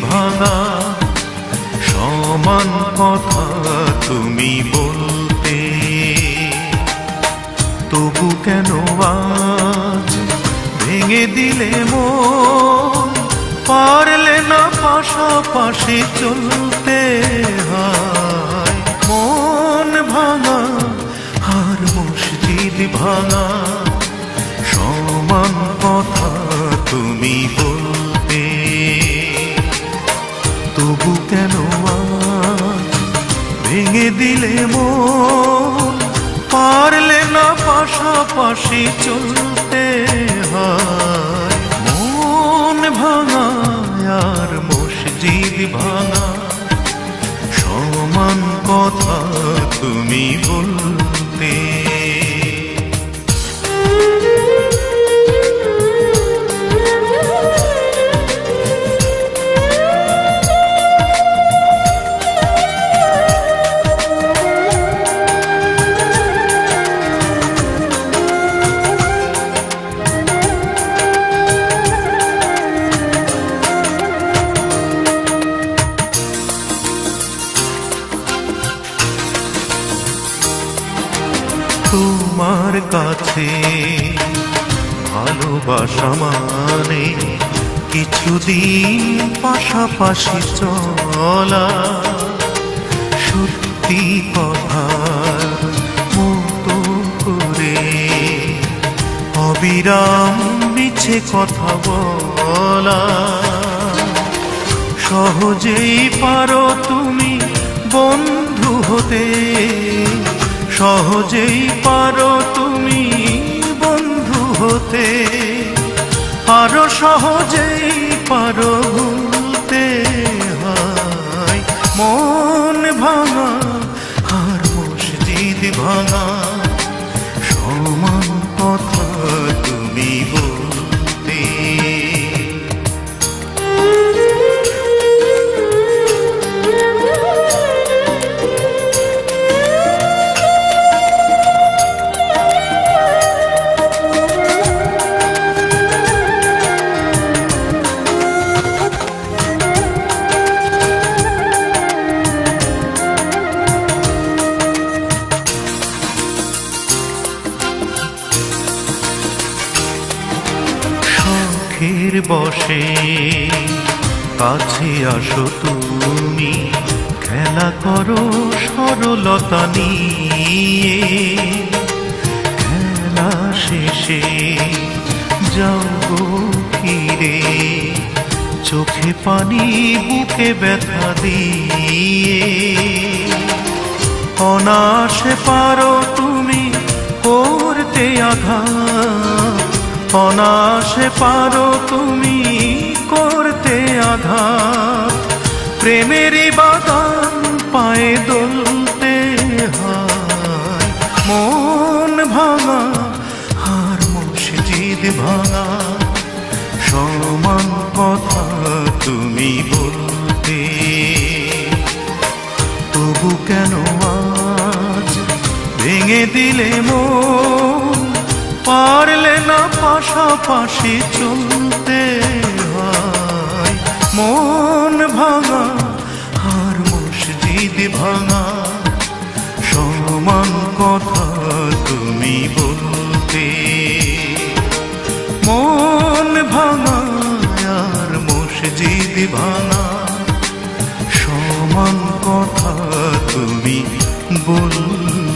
ভাঙা সমান কথা তুমি বলতে, তবু কেন আজ ভেঙে দিলে মন, পারলে না পাশাপাশি চলতে। হায় মন ভাঙা আর মসজিদ ভাঙা সমান কথা তুমি বলতে, তবু কেন আজ ভেঙে দিলে মন, পারলে না পাশাপাশি চলতে। হয় মন ভাঙা আর মসজিদ ভাঙা সমান কথা তুমি বলতে। তোমার কাছে ভালোবাসা মানে কিছুদিন পাশাপাশি চলা, সত্যি কথার মতো করে অবিরাম মিছে কথা বলা। সহজেই পারো তুমি বন্ধু হতে, সহজেই পারো তুমি বন্ধু হতে, আরো সহজেই পারো ভুলতে। হয় মন ভাঙা আর মসজিদ ভাঙা সমান কথা তুমি বলতে। শখের বসে কাছে আসো তুমি, খেলা করো সরলতা নিয়ে। খেলা শেষে যাও গো ফিরে, চোখে পানি বুকে ব্যথা দিয়ে। অনায়াসে পারো তুমি করতে আঘাত, অনায়াসে পারো তুমি করতে আঘাত। প্রেমেরই বাগান পায়ে দোলতে। হয় মন ভাঙা আর মসজিদ ভাঙা সমান কথা তুমি বলতে, তবু কেন আজ ভেঙে দিলে মন, পারলে না পাশাপাশি চলতে। হয় মন ভাঙা আর মসজিদ ভাঙা সমান কথা তুমি বলতে, মন ভাঙা আর মসজিদ ভাঙা সমান কথা তুমি বলতে।